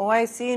OIC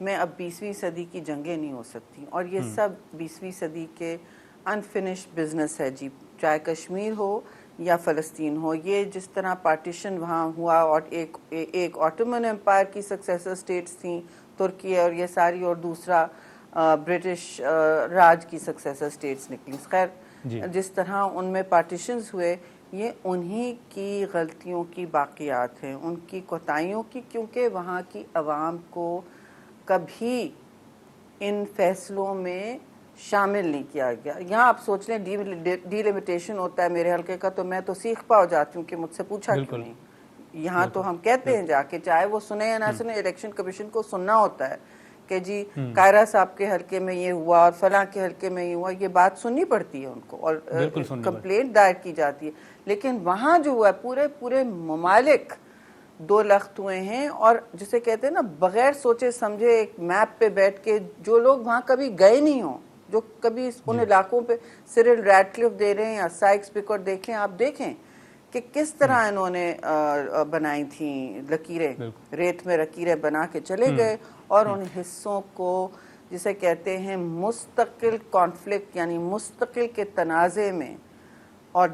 میں اب 20ویں صدی کی جنگیں نہیں ہو سکتی، اور یہ سب 20ویں صدی کے انفنشڈ بزنس ہے جی، چاہے کشمیر ہو یا فلسطین ہو. یہ جس طرح پارٹیشن وہاں ہوا اور ایک آٹومن امپائر کی سکسیسر اسٹیٹس تھیں ترکی اور یہ ساری، اور دوسرا برٹش راج کی سکسیسر اسٹیٹس نکلی. خیر جس طرح ان میں پارٹیشنز ہوئے، یہ انہی کی غلطیوں کی باقیات ہیں، ان کی کوتاہیوں کی، کیونکہ وہاں کی عوام کو کبھی ان فیصلوں میں شامل نہیں کیا گیا. یہاں آپ سوچ لیں ڈیلیمیٹیشن ہوتا ہے میرے حلقے کا تو میں تو سیخ پا ہو جاتی ہوں کہ مجھ سے پوچھا کیوں نہیں. یہاں تو ہم کہتے ہیں جا کے، چاہے وہ سنیں یا نہ سنیں، الیکشن کمیشن کو سننا ہوتا ہے کہ جی قاہرہ صاحب کے حلقے میں یہ ہوا اور فلاں کے حلقے میں یہ ہوا. یہ بات سننی پڑتی ہے ان کو اور کمپلینٹ دائر کی جاتی ہے. لیکن وہاں جو ہوا پورے ممالک دو لخت ہوئے ہیں، اور جسے کہتے ہیں نا بغیر سوچے سمجھے ایک میپ پہ بیٹھ کے، جو لوگ وہاں کبھی گئے نہیں ہوں، جو کبھی ان علاقوں پہ سرل ریڈکلف دے رہے ہیں یا سائکس پکر دیکھیں، آپ دیکھیں کہ کس طرح انہوں نے بنائی تھیں لکیریں، ریت میں لکیریں بنا کے چلے گئے، اور ان حصوں کو جسے کہتے ہیں مستقل کانفلکٹ یعنی مستقل کے تنازع میں اور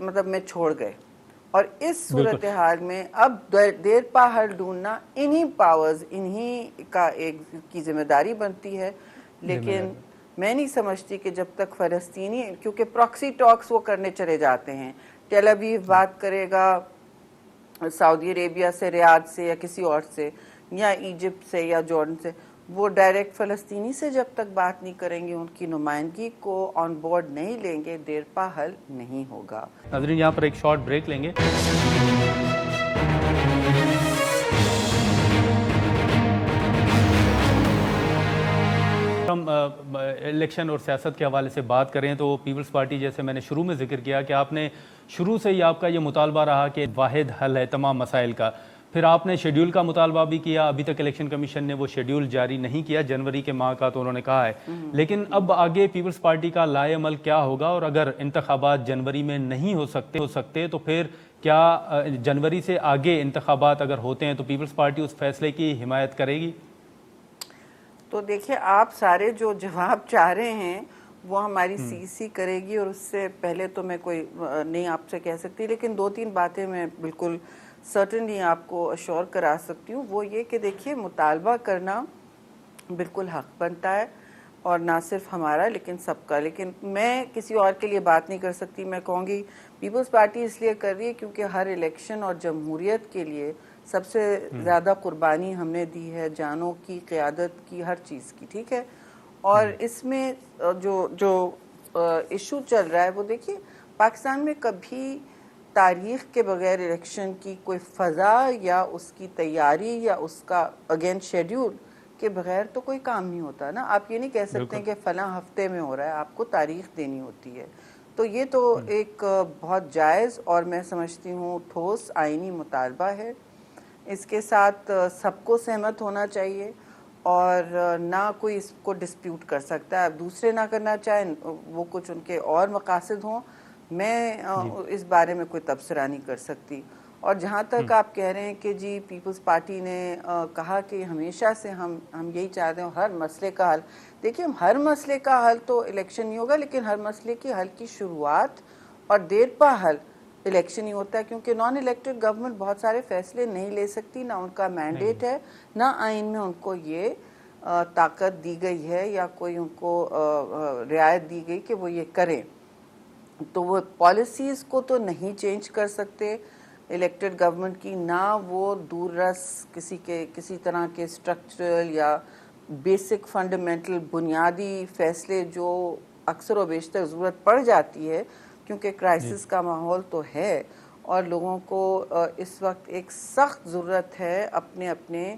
مطلب میں چھوڑ گئے. اور اس صورتحال میں اب دیر پا حل ڈھونڈنا انہی پاورز، انہی کا ایک کی ذمہ داری بنتی ہے. لیکن میں نہیں سمجھتی کہ جب تک فلسطینی، کیونکہ پراکسی ٹاکس وہ کرنے چلے جاتے ہیں، ٹیل ابیب بات کرے گا سعودی عربیہ سے، ریاض سے یا کسی اور سے، یا ایجپٹ سے یا جارڈن سے، وہ ڈائریکٹ فلسطینی سے جب تک بات نہیں کریں گے، ان کی نمائندگی کو آن بورڈ نہیں لیں گے، دیر پا حل نہیں ہوگا. ناظرین یہاں پر ایک شارٹ بریک لیں گے. ہم الیکشن اور سیاست کے حوالے سے بات کریں تو پیپلز پارٹی، جیسے میں نے شروع میں ذکر کیا کہ آپ نے شروع سے ہی آپ کا یہ مطالبہ رہا کہ واحد حل ہے تمام مسائل کا. پھر آپ نے شیڈیول کا مطالبہ بھی کیا. ابھی تک الیکشن کمیشن نے وہ شیڈیول جاری نہیں کیا، جنوری کے ماہ کا تو انہوں نے کہا ہے. لیکن اب آگے پیپلز پارٹی کا لائے عمل کیا ہوگا؟ اور اگر انتخابات جنوری میں نہیں ہو سکتے تو پھر کیا جنوری سے آگے انتخابات اگر ہوتے ہیں تو پیپلز پارٹی اس فیصلے کی حمایت کرے گی؟ تو دیکھیں، آپ سارے جو جواب چاہ رہے ہیں وہ ہماری سی کرے گی، اور اس سے پہلے تو میں کوئی نہیں آپ سے کہہ سکتی. لیکن 2-3 باتیں میں بالکل سرٹنلی آپ کو اشور کرا سکتی ہوں. وہ یہ کہ دیکھیے، مطالبہ کرنا بالکل حق بنتا ہے، اور نہ صرف ہمارا لیکن سب کا. لیکن میں کسی اور کے لیے بات نہیں کر سکتی. میں کہوں گی پیپلز پارٹی اس لیے کر رہی ہے کیونکہ ہر الیکشن اور جمہوریت کے لیے سب سے زیادہ قربانی ہم نے دی ہے، جانوں کی، قیادت کی، ہر چیز کی. ٹھیک ہے، اور اس میں جو ایشو چل رہا ہے وہ دیکھیے، پاکستان میں کبھی تاریخ کے بغیر الیکشن کی کوئی فضا یا اس کی تیاری یا اس کا اگین شیڈیول کے بغیر تو کوئی کام نہیں ہوتا نا. آپ یہ نہیں کہہ سکتے کہ فلاں ہفتے میں ہو رہا ہے، آپ کو تاریخ دینی ہوتی ہے. تو یہ تو ایک بہت جائز اور میں سمجھتی ہوں ٹھوس آئینی مطالبہ ہے. اس کے ساتھ سب کو سہمت ہونا چاہیے، اور نہ کوئی اس کو ڈسپیوٹ کر سکتا ہے. اب دوسرے نہ کرنا چاہیں، وہ کچھ ان کے اور مقاصد ہوں، میں اس بارے میں کوئی تبصرہ نہیں کر سکتی. اور جہاں تک آپ کہہ رہے ہیں کہ جی پیپلز پارٹی نے کہا کہ ہمیشہ سے ہم یہی چاہتے ہیں ہر مسئلے کا حل. دیکھیے، ہر مسئلے کا حل تو الیکشن نہیں ہوگا، لیکن ہر مسئلے کی حل کی شروعات اور دیر پا حل الیکشن ہی ہوتا ہے، کیونکہ نان الیکٹڈ گورنمنٹ بہت سارے فیصلے نہیں لے سکتی، نہ ان کا مینڈیٹ ہے، نہ آئین میں ان کو یہ طاقت دی گئی ہے یا کوئی ان کو رعایت دی گئی کہ وہ یہ کریں. تو وہ پالیسیز کو تو نہیں چینج کر سکتے الیکٹڈ گورنمنٹ کی، نہ وہ دور رس کسی طرح کے اسٹرکچرل یا بیسک فنڈامنٹل بنیادی فیصلے جو اکثر و بیشتر ضرورت پڑ جاتی ہے، کیونکہ کرائسس کا ماحول تو ہے اور لوگوں کو اس وقت ایک سخت ضرورت ہے اپنے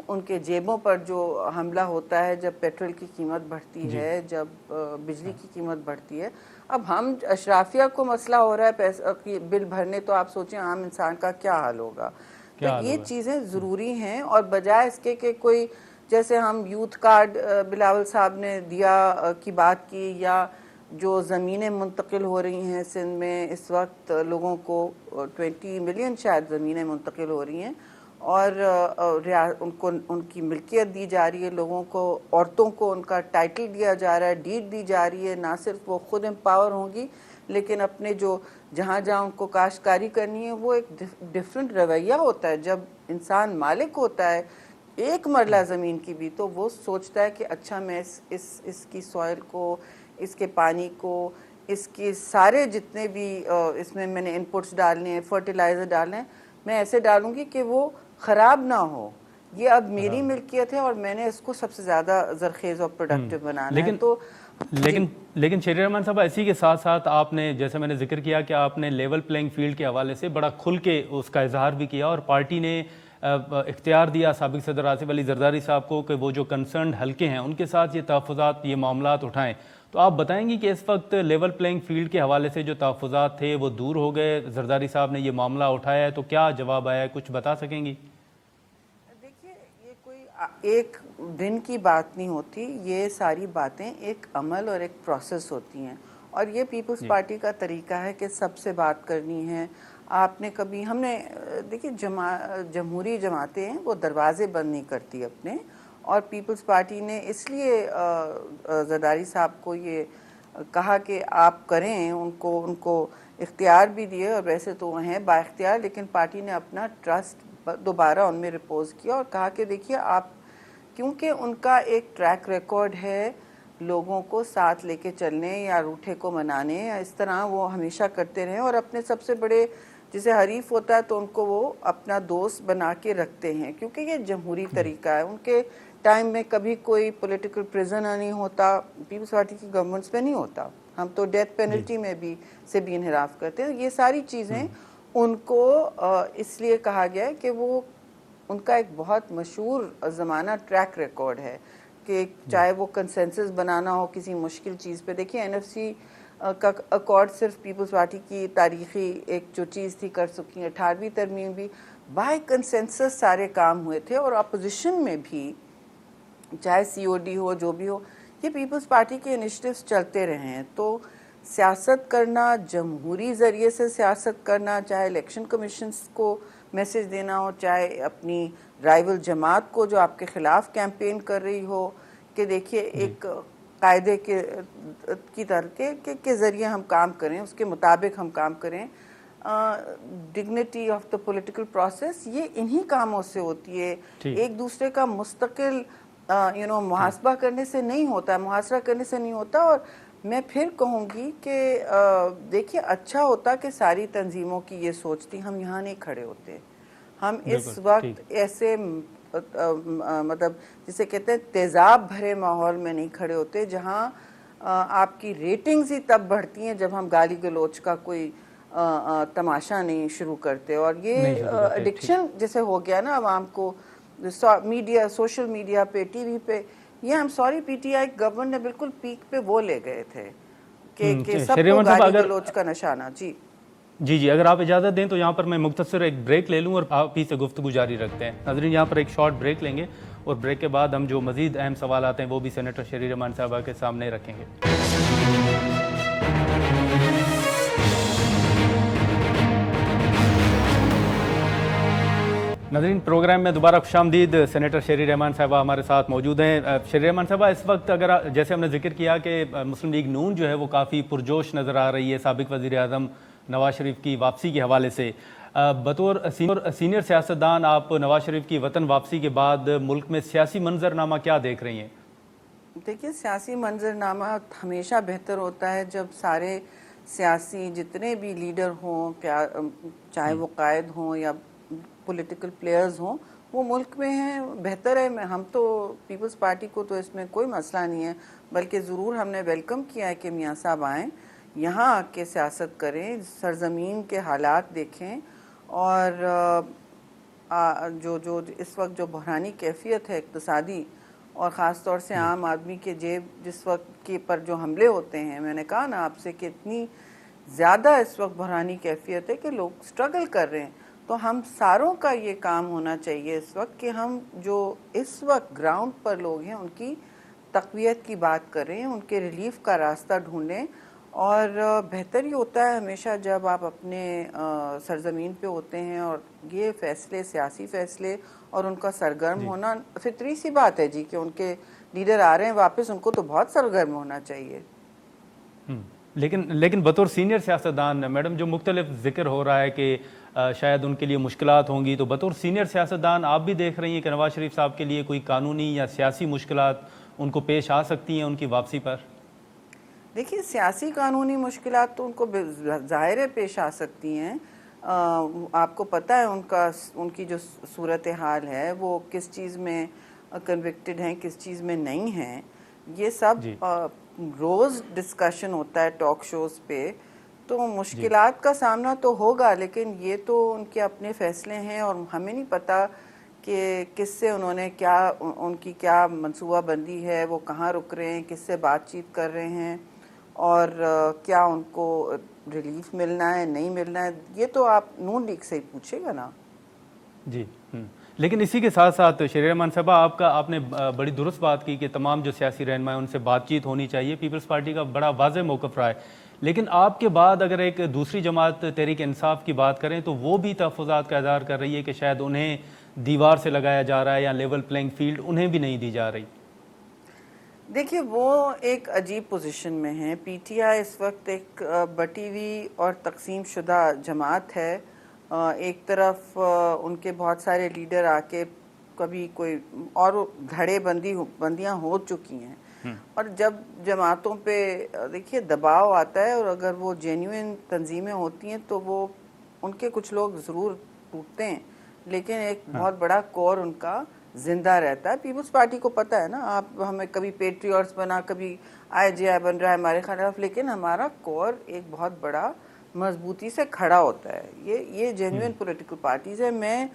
ان کے جیبوں پر جو حملہ ہوتا ہے جب پیٹرول کی قیمت بڑھتی ہے، جب بجلی کی قیمت بڑھتی ہے. اب ہم اشرافیہ کو مسئلہ ہو رہا ہے پیسہ کی بل بھرنے، تو آپ سوچیں عام انسان کا کیا حال ہوگا. تو یہ چیزیں ضروری ہیں، اور بجائے اس کے کہ کوئی جیسے ہم یوتھ کارڈ بلاول صاحب نے دیا کی بات کی، یا جو زمینیں منتقل ہو رہی ہیں سندھ میں اس وقت لوگوں کو 20 ملین شاید زمینیں منتقل ہو رہی ہیں، اور ان کو ان کی ملکیت دی جا رہی ہے، لوگوں کو، عورتوں کو ان کا ٹائٹل دیا جا رہا ہے، ڈیڈ دی جا رہی ہے، نہ صرف وہ خود امپاور ہوں گی لیکن اپنے جو جہاں جہاں ان کو کاشتکاری کرنی ہے وہ ایک ڈفرینٹ رویہ ہوتا ہے. جب انسان مالک ہوتا ہے ایک مرلہ زمین کی بھی تو وہ سوچتا ہے کہ اچھا میں اس کی سوائل کو، اس کے پانی کو، اس کے سارے جتنے بھی اس میں نے انپٹس ڈالنے ہیں، فرٹیلائزر ڈالنے ہیں، میں ایسے ڈالوں گی کہ وہ خراب نہ ہو. یہ اب میری ملکیت ہے اور میں نے اس کو سب سے زیادہ زرخیز اور پروڈکٹیو بنانا ہے. تو لیکن شیری رحمان صاحبہ، اسی کے ساتھ ساتھ آپ نے، جیسے میں نے ذکر کیا کہ آپ نے لیول پلینگ فیلڈ کے حوالے سے بڑا کھل کے اس کا اظہار بھی کیا، اور پارٹی نے اختیار دیا سابق صدر آصف علی زرداری صاحب کو کہ وہ جو کنسرنڈ حلقے ہیں ان کے ساتھ یہ تحفظات، یہ معاملات اٹھائیں. تو آپ بتائیں گی کہ اس وقت لیول پلینگ فیلڈ کے حوالے سے جو تحفظات تھے وہ دور ہو گئے، زرداری صاحب نے یہ معاملہ اٹھایا ہے تو کیا جواب آیا ہے، کچھ بتا سکیں گی؟ دیکھیے، یہ کوئی ایک دن کی بات نہیں ہوتی، یہ ساری باتیں ایک عمل اور ایک پروسیس ہوتی ہیں، اور یہ پیپلز پارٹی کا طریقہ ہے کہ سب سے بات کرنی ہے. آپ نے کبھی، ہم نے دیکھیے جمہوری جماعتیں ہیں وہ دروازے بند نہیں کرتی اپنے، اور پیپلز پارٹی نے اس لیے زرداری صاحب کو یہ کہا کہ آپ کریں، ان کو اختیار بھی دیے، اور ویسے تو وہ ہیں با اختیار، لیکن پارٹی نے اپنا ٹرسٹ دوبارہ ان میں ریپوز کیا اور کہا کہ دیکھیے آپ، کیونکہ ان کا ایک ٹریک ریکارڈ ہے لوگوں کو ساتھ لے کے چلنے یا روٹھے کو منانے، یا اس طرح وہ ہمیشہ کرتے رہے، اور اپنے سب سے بڑے جسے حریف ہوتا ہے تو ان کو وہ اپنا دوست بنا کے رکھتے ہیں، کیونکہ یہ جمہوری طریقہ ہے. ان کے ٹائم میں کبھی کوئی پولیٹیکل پریزنر نہیں ہوتا، پیپلز پارٹی کی گورنمنٹس میں نہیں ہوتا. ہم تو ڈیتھ پینلٹی میں بھی انحراف کرتے ہیں. یہ ساری چیزیں ان کو اس لیے کہا گیا ہے کہ وہ ان کا ایک بہت مشہور زمانہ ٹریک ریکارڈ ہے کہ چاہے وہ کنسنسس بنانا ہو کسی مشکل چیز پہ. دیکھیں NFC کا اکارڈ صرف پیپلز پارٹی کی تاریخی ایک جو چیز تھی کر سکی ہے، 18ویں ترمیم بھی بائی کنسنسس سارے کام ہوئے تھے، اور اپوزیشن میں بھی چاہے COD ہو جو بھی ہو، یہ پیپلز پارٹی کے انیشیٹیوز چلتے رہے ہیں. تو سیاست کرنا، جمہوری ذریعے سے سیاست کرنا، چاہے الیکشن کمیشنز کو میسج دینا ہو، چاہے اپنی رائیول جماعت کو جو آپ کے خلاف کیمپین کر رہی ہو کہ دیکھیے ایک قاعدے کی طرح کے ذریعے ہم کام کریں، اس کے مطابق ہم کام کریں. Dignity of the political process یہ انہی کاموں سے ہوتی ہے. ایک دوسرے کا مستقل محاسبہ کرنے سے نہیں ہوتا، محاصرہ کرنے سے نہیں ہوتا. اور میں پھر کہوں گی کہ دیکھیے اچھا ہوتا کہ ساری تنظیموں کی یہ سوچتی، ہم یہاں نہیں کھڑے ہوتے. ہم اس وقت ایسے مطلب جسے کہتے ہیں تیزاب بھرے ماحول میں نہیں کھڑے ہوتے جہاں آپ کی ریٹنگز ہی تب بڑھتی ہیں جب ہم گالی گلوچ کا کوئی تماشا نہیں شروع کرتے. اور یہ ایڈکشن جیسے ہو گیا نا عوام کو میڈیا، سوشل میڈیا پہ، ٹی وی پہ، یہ ہم سوری PTI گورنمنٹ نے بالکل پیک پہ وہ لے گئے تھے کہ سب کو گالی گلوچ کا نشانہ. جی اگر آپ اجازت دیں تو یہاں پر میں مختصر ایک بریک لے لوں اور آپ ہی سے گفتگو جاری رکھتے ہیں. ناظرین یہاں پر ایک شارٹ بریک لیں گے اور بریک کے بعد ہم جو مزید اہم سوالات ہیں وہ بھی سینیٹر شیری رحمان صاحبہ کے سامنے رکھیں گے. ناظرین پروگرام میں دوبارہ خوش آمدید. سینیٹر شیری رحمان صاحبہ ہمارے ساتھ موجود ہیں. شیری رحمان صاحبہ، اس وقت اگر جیسے ہم نے ذکر کیا کہ مسلم لیگ نون جو ہے وہ کافی پرجوش نظر آ رہی ہے سابق وزیر اعظم نواز شریف کی واپسی کے حوالے سے. بطور سینئر سیاستدان آپ نواز شریف کی وطن واپسی کے بعد ملک میں سیاسی منظرنامہ کیا دیکھ رہی ہیں؟ دیکھیے سیاسی منظرنامہ ہمیشہ بہتر ہوتا ہے جب سارے سیاسی جتنے بھی لیڈر ہوں، چاہے وہ قائد ہوں یا پولیٹیکل پلیئرز ہوں، وہ ملک میں ہیں. بہتر ہے. ہم تو پیپلز پارٹی کو تو اس میں کوئی مسئلہ نہیں ہے، بلکہ ضرور ہم نے ویلکم کیا ہے کہ میاں صاحب آئیں، یہاں آ کے سیاست کریں، سرزمین کے حالات دیکھیں. اور جو اس وقت جو بحرانی کیفیت ہے اقتصادی، اور خاص طور سے عام آدمی کے جیب جس وقت کے پر جو حملے ہوتے ہیں، میں نے کہا نا آپ سے کہ اتنی زیادہ اس وقت بحرانی کیفیت ہے کہ لوگ سٹرگل کر رہے ہیں. تو ہم ساروں کا یہ کام ہونا چاہیے اس وقت کہ ہم جو اس وقت گراؤنڈ پر لوگ ہیں ان کی تقویت کی بات کریں، ان کے ریلیف کا راستہ ڈھونڈیں. اور بہتر ہی ہوتا ہے ہمیشہ جب آپ اپنے سرزمین پہ ہوتے ہیں اور یہ فیصلے سیاسی فیصلے اور ان کا سرگرم ہونا فطری سی بات ہے جی کہ ان کے لیڈر آ رہے ہیں واپس، ان کو تو بہت سرگرم ہونا چاہیے۔ لیکن بطور سینئر سیاستدان میڈم جو مختلف ذکر ہو رہا ہے کہ شاید ان کے لیے مشکلات ہوں گی، تو بطور سینئر سیاستدان آپ بھی دیکھ رہی ہیں کہ نواز شریف صاحب کے لیے کوئی قانونی یا سیاسی مشکلات ان کو پیش آ سکتی ہیں ان کی واپسی پر؟ دیکھیے سیاسی قانونی مشکلات تو ان کو ظاہر ہے پیش آ سکتی ہیں۔ آپ کو پتہ ہے ان کی جو صورتحال ہے وہ کس چیز میں کنوکٹڈ ہیں، کس چیز میں نہیں ہیں، یہ سب روز ڈسکشن ہوتا ہے ٹاک شوز پہ، تو مشکلات کا سامنا تو ہوگا، لیکن یہ تو ان کے اپنے فیصلے ہیں اور ہمیں نہیں پتہ کہ کس سے انہوں نے ان کی کیا منصوبہ بندی ہے، وہ کہاں رک رہے ہیں، کس سے بات چیت کر رہے ہیں اور کیا ان کو ریلیف ملنا ہے نہیں ملنا ہے، یہ تو آپ نون لیگ سے ہی پوچھے گا نا۔ جی لیکن اسی کے ساتھ ساتھ شریر رحمان صاحبہ آپ نے بڑی درست بات کی کہ تمام جو سیاسی رہنما ہیں ان سے بات چیت ہونی چاہیے، پیپلز پارٹی کا بڑا واضح موقف رہا ہے، لیکن آپ کے بعد اگر ایک دوسری جماعت تحریک انصاف کی بات کریں تو وہ بھی تحفظات کا اظہار کر رہی ہے کہ شاید انہیں دیوار سے لگایا جا رہا ہے یا لیول پلینگ فیلڈ انہیں بھی نہیں دی جا رہی۔ دیکھیے وہ ایک عجیب پوزیشن میں ہیں، پی ٹی آئی اس وقت ایک بٹی ہوئی اور تقسیم شدہ جماعت ہے۔ ایک طرف ان کے بہت سارے لیڈر آ کے کبھی کوئی اور دھڑے بندیاں ہو چکی ہیں، اور جب جماعتوں پہ دیکھیے دباؤ آتا ہے اور اگر وہ جینیوئن تنظیمیں ہوتی ہیں تو وہ ان کے کچھ لوگ ضرور ٹوٹتے ہیں، لیکن ایک بہت بڑا کور ان کا زندہ رہتا ہے۔ پیپلز پارٹی کو پتہ ہے نا، آپ ہمیں کبھی پیٹریوٹس بنا، کبھی آئی جے آئی بن رہا ہے ہمارے خلاف، لیکن ہمارا کور ایک بہت بڑا مضبوطی سے کھڑا ہوتا ہے۔ یہ جینوئن پولیٹیکل پارٹیز ہے۔ میں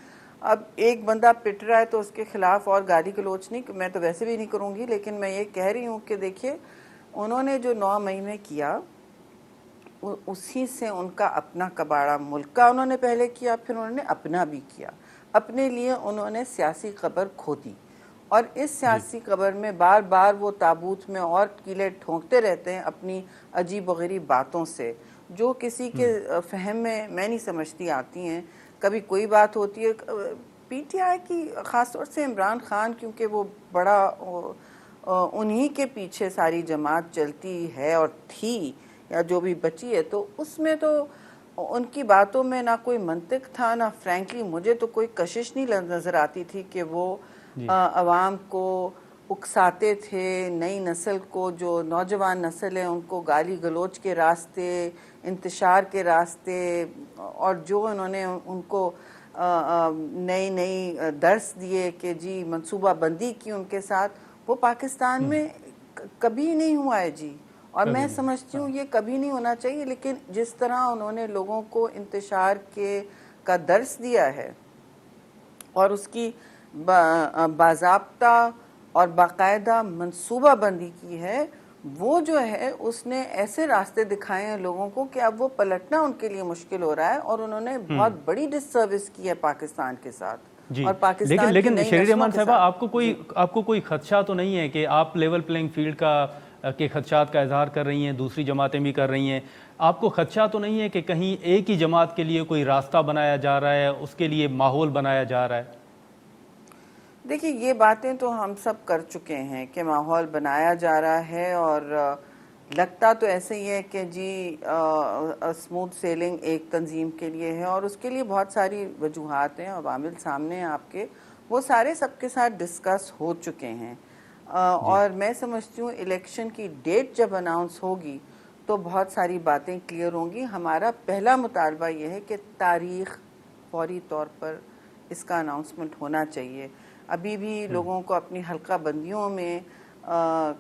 اب ایک بندہ پٹ رہا ہے تو اس کے خلاف اور گالی گلوچ نہیں، میں تو ویسے بھی نہیں کروں گی، لیکن میں یہ کہہ رہی ہوں کہ دیکھیے انہوں نے جو 9 مئی میں کیا اسی سے ان کا اپنا کباڑہ ملک کا انہوں نے پہلے کیا، پھر انہوں نے اپنا بھی کیا، اپنے لیے انہوں نے سیاسی قبر کھودی، اور اس سیاسی قبر میں بار بار وہ تابوت میں اور کیلے ٹھونکتے رہتے ہیں اپنی عجیب و غریب باتوں سے، جو کسی کے فہم میں نہیں سمجھتی آتی ہیں۔ کبھی کوئی بات ہوتی ہے پی ٹی آئی کی، خاص طور سے عمران خان، کیونکہ وہ بڑا انہی کے پیچھے ساری جماعت چلتی ہے اور تھی یا جو بھی بچی ہے، تو اس میں تو ان کی باتوں میں نہ کوئی منطق تھا، نہ فرینکلی مجھے تو کوئی کشش نہیں نظر آتی تھی کہ وہ عوام کو اکساتے تھے، نئی نسل کو، جو نوجوان نسل ہے ان کو گالی گلوچ کے راستے، انتشار کے راستے، اور جو انہوں نے ان کو نئی درس دیے کہ جی منصوبہ بندی کی ان کے ساتھ، وہ پاکستان میں کبھی نہیں ہوا ہے جی، اور میں سمجھتی ہوں یہ کبھی نہیں ہونا چاہیے۔ لیکن جس طرح انہوں نے لوگوں کو انتشار کا درس دیا ہے اور اس کی باضابطہ اور باقاعدہ منصوبہ بندی کی ہے، وہ جو ہے اس نے ایسے راستے دکھائے ہیں لوگوں کو کہ اب وہ پلٹنا ان کے لیے مشکل ہو رہا ہے، اور انہوں نے بہت بڑی ڈس سروس کی ہے پاکستان کے ساتھ اور پاکستان کی نئی شریر نسلوں رحمان کے صاحبہ ساتھ۔ آپ کو کوئی خدشہ تو نہیں ہے کہ آپ لیول پلینگ فیلڈ کے خدشات کا اظہار کر رہی ہیں، دوسری جماعتیں بھی کر رہی ہیں، آپ کو خدشہ تو نہیں ہے کہ کہیں ایک ہی جماعت کے لیے کوئی راستہ بنایا جا رہا ہے، اس کے لیے ماحول بنایا جا رہا ہے؟ دیکھیے یہ باتیں تو ہم سب کر چکے ہیں کہ ماحول بنایا جا رہا ہے، اور لگتا تو ایسے ہی ہے کہ جی اسموتھ سیلنگ ایک تنظیم کے لیے ہے، اور اس کے لیے بہت ساری وجوہات ہیں، عوامل سامنے ہیں آپ کے، وہ سارے سب کے ساتھ ڈسکس ہو چکے ہیں، اور میں سمجھتی ہوں الیکشن کی ڈیٹ جب اناؤنس ہوگی تو بہت ساری باتیں کلیئر ہوں گی۔ ہمارا پہلا مطالبہ یہ ہے کہ تاریخ فوری طور پر اس کا اناؤنسمنٹ ہونا چاہیے۔ ابھی بھی لوگوں کو اپنی حلقہ بندیوں میں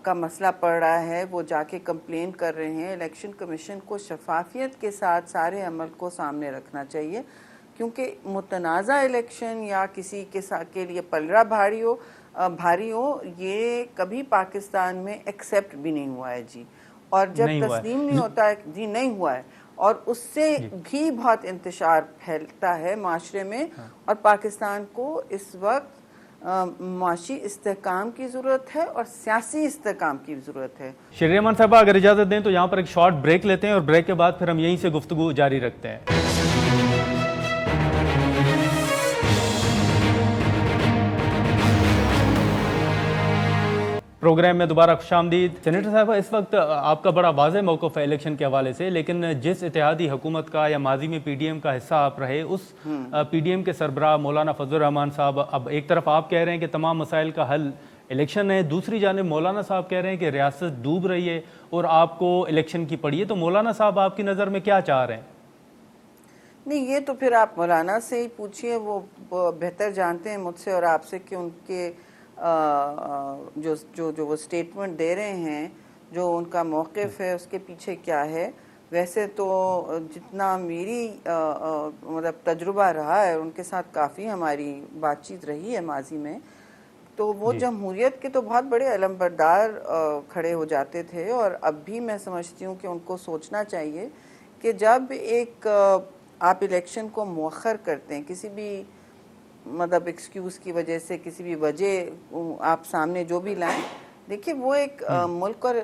کا مسئلہ پڑ رہا ہے، وہ جا کے کمپلین کر رہے ہیں۔ الیکشن کمیشن کو شفافیت کے ساتھ سارے عمل کو سامنے رکھنا چاہیے، کیونکہ متنازع الیکشن یا کسی کے لیے پلڑا بھاری ہو، یہ کبھی پاکستان میں ایکسیپٹ بھی نہیں ہوا ہے جی، اور جب تسلیم نہیں ہوتا ہے جی نہیں ہوا ہے، اور اس سے بھی بہت انتشار پھیلتا ہے معاشرے میں، اور پاکستان کو اس وقت معاشی استحکام کی ضرورت ہے اور سیاسی استحکام کی ضرورت ہے. شہریار رحمان صاحبہ اگر اجازت دیں تو یہاں پر ایک شارٹ بریک لیتے ہیں اور بریک کے بعد پھر ہم یہیں سے گفتگو جاری رکھتے ہیں. پروگرام میں دوبارہ خوش آمدید. سینیٹر صاحبہ اس وقت آپ کا بڑا واضح موقف ہے الیکشن کے حوالے سے، لیکن جس اتحادی حکومت کا یا ماضی میں پی ڈی ایم کا حصہ آپ رہے، اس پی ڈی ایم کے سربراہ مولانا فضل الرحمان صاحب، اب ایک طرف آپ کہہ رہے ہیں کہ تمام مسائل کا حل الیکشن ہے، دوسری جانب مولانا صاحب کہہ رہے ہیں کہ ریاست ڈوب رہی ہے اور آپ کو الیکشن کی پڑی ہے. تو مولانا صاحب آپ کی نظر میں کیا چاہ رہے ہیں؟ نہیں، یہ تو پھر آپ مولانا سے ہی پوچھئے، وہ بہتر جانتے ہیں مجھ سے اور آپ سے کہ ان کے جو وہ سٹیٹمنٹ دے رہے ہیں، جو ان کا موقف ہے اس کے پیچھے کیا ہے. ویسے تو جتنا میری مطلب تجربہ رہا ہے، ان کے ساتھ کافی ہماری بات چیت رہی ہے ماضی میں، تو وہ جمہوریت کے تو بہت بڑے علم بردار کھڑے ہو جاتے تھے. اور اب بھی میں سمجھتی ہوں کہ ان کو سوچنا چاہیے کہ جب ایک آپ الیکشن کو مؤخر کرتے ہیں کسی بھی مطلب ایکسکیوز کی وجہ سے، کسی بھی وجہ آپ سامنے جو بھی لائیں، دیکھیے وہ ایک ملک اور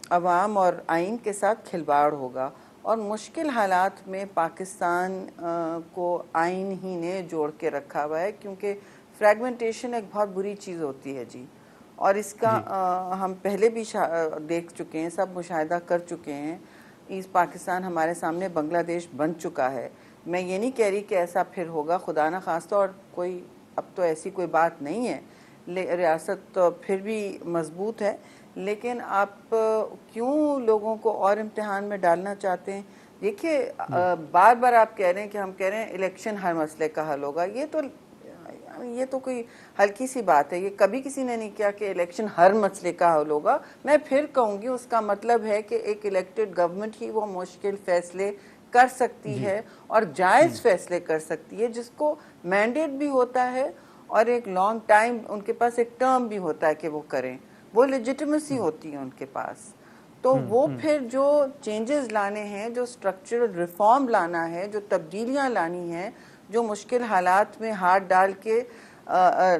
عوام اور آئین کے ساتھ کھلواڑ ہوگا. اور مشکل حالات میں پاکستان کو آئین ہی نے جوڑ کے رکھا ہوا ہے، کیونکہ فریگمنٹیشن ایک بہت بری چیز ہوتی ہے جی. اور اس کا ہم پہلے بھی دیکھ چکے ہیں، سب مشاہدہ کر چکے ہیں. ایسٹ پاکستان ہمارے سامنے بنگلہ دیش بن چکا ہے. میں یہ نہیں کہہ رہی کہ ایسا پھر ہوگا، خدا نہ خواستہ، اور کوئی اب تو ایسی کوئی بات نہیں ہے. ریاست تو پھر بھی مضبوط ہے، لیکن آپ کیوں لوگوں کو اور امتحان میں ڈالنا چاہتے ہیں؟ دیکھیے بار بار آپ کہہ رہے ہیں کہ ہم کہہ رہے ہیں الیکشن ہر مسئلے کا حل ہوگا. یہ تو کوئی ہلکی سی بات ہے. یہ کبھی کسی نے نہیں کیا کہ الیکشن ہر مسئلے کا حل ہوگا. میں پھر کہوں گی اس کا مطلب ہے کہ ایک الیکٹڈ گورنمنٹ ہی وہ مشکل فیصلے کر سکتی ہے اور جائز فیصلے کر سکتی ہے، جس کو مینڈیٹ بھی ہوتا ہے اور ایک لانگ ٹائم ان کے پاس ایک ٹرم بھی ہوتا ہے کہ وہ کریں. وہ لیجیٹیمیسی ہوتی ہے ان کے پاس. تو وہ پھر جو چینجز لانے ہیں، جو اسٹرکچرل ریفارم لانا ہے، جو تبدیلیاں لانی ہیں، جو مشکل حالات میں ہاتھ ڈال کے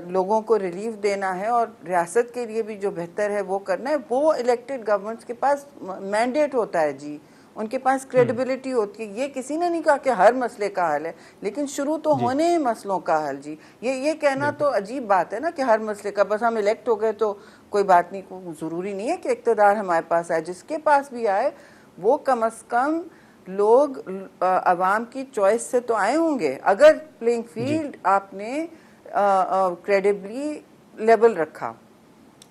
لوگوں کو ریلیف دینا ہے اور ریاست کے لیے بھی جو بہتر ہے وہ کرنا ہے، وہ الیکٹڈ گورنمنٹس کے پاس مینڈیٹ ہوتا ہے جی. ان کے پاس کریڈیبلٹی ہوتی ہے. یہ کسی نے نہیں کہا کہ ہر مسئلے کا حل ہے، لیکن شروع تو ہونے ہیں مسئلوں کا حل جی. یہ کہنا تو عجیب بات ہے نا کہ ہر مسئلے کا بس ہم الیکٹ ہو گئے تو کوئی بات نہیں. ضروری نہیں ہے کہ اقتدار ہمارے پاس آئے. جس کے پاس بھی آئے وہ کم از کم لوگ عوام کی چوائس سے تو آئے ہوں گے. اگر پلینگ فیلڈ آپ نے کریڈیبلی لیبل رکھا،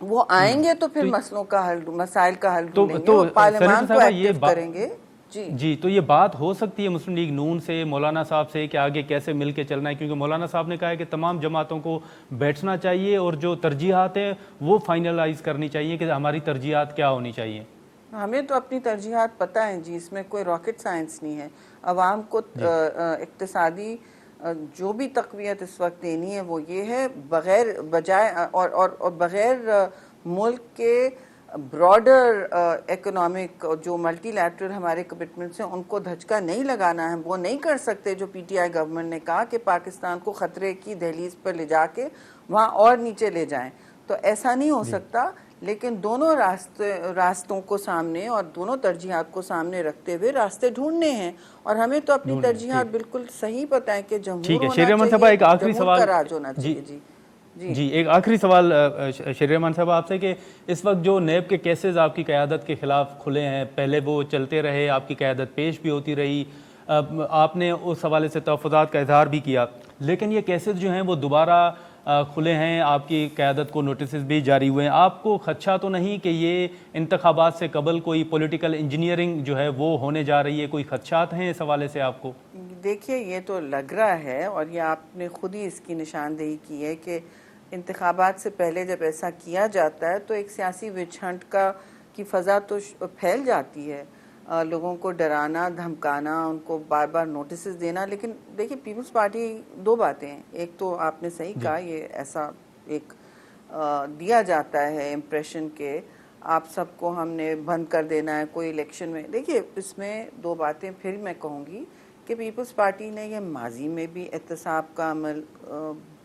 وہ آئیں گے تو پھر مسئلوں کا حل، مسائل کا حل ڈھونڈیں گے اور پارلیمان کو ایکٹیو کریں گے. جی تو یہ بات ہو سکتی ہے مسلم لیگ نون سے، مولانا صاحب سے، کہ آگے کیسے مل کے چلنا ہے؟ کیونکہ مولانا صاحب نے کہا ہے کہ تمام جماعتوں کو بیٹھنا چاہیے اور جو ترجیحات ہیں وہ فائنلائز کرنی چاہیے کہ ہماری ترجیحات کیا ہونی چاہیے. ہمیں تو اپنی ترجیحات پتہ ہیں جی، اس میں کوئی راکٹ سائنس نہیں ہے. عوام کو اقتصادی جو بھی تقویت اس وقت دینی ہے وہ یہ ہے، بغیر بجائے اور بغیر ملک کے براڈر اکنامک جو ملٹی لیٹرل ہمارے کمٹمنٹس ہیں ان کو دھچکا نہیں لگانا ہے. وہ نہیں کر سکتے جو پی ٹی آئی گورنمنٹ نے کہا کہ پاکستان کو خطرے کی دہلیز پر لے جا کے وہاں اور نیچے لے جائیں. تو ایسا نہیں ہو سکتا. لیکن دونوں راستوں کو سامنے اور دونوں ترجیحات کو سامنے رکھتے ہوئے راستے ڈھونڈنے ہیں. اور ہمیں تو اپنی ترجیحات بالکل صحیح پتہ ہے کہ جمہور ہونا چاہیے، جمہور کا راج ہونا چاہیے. جی ایک آخری سوال شہریار رحمان صاحب آپ سے، کہ اس وقت جو نیب کے کیسز آپ کی قیادت کے خلاف کھلے ہیں، پہلے وہ چلتے رہے، آپ کی قیادت پیش بھی ہوتی رہی، آپ نے اس حوالے سے تحفظات کا اظہار بھی کیا، لیکن یہ کیسز جو ہیں وہ دوبارہ کھلے ہیں، آپ کی قیادت کو نوٹسز بھی جاری ہوئے ہیں. آپ کو خدشہ تو نہیں کہ یہ انتخابات سے قبل کوئی پولیٹیکل انجینئرنگ جو ہے وہ ہونے جا رہی ہے؟ کوئی خدشات ہیں اس حوالے سے آپ کو؟ دیکھیے یہ تو لگ رہا ہے، اور یہ آپ نے خود ہی اس کی نشاندہی کی ہے کہ انتخابات سے پہلے جب ایسا کیا جاتا ہے تو ایک سیاسی وچ ہنٹ کی فضا تو پھیل جاتی ہے. لوگوں کو ڈرانا، دھمکانا، ان کو بار بار نوٹسز دینا. لیکن دیکھیے پیپلز پارٹی دو باتیں ہیں. ایک تو آپ نے صحیح کہا، یہ ایسا ایک دیا جاتا ہے امپریشن کہ آپ سب کو ہم نے بند کر دینا ہے کوئی الیکشن میں. دیکھیے اس میں دو باتیں پھر میں کہوں گی کہ پیپلز پارٹی نے یہ ماضی میں بھی احتساب کا عمل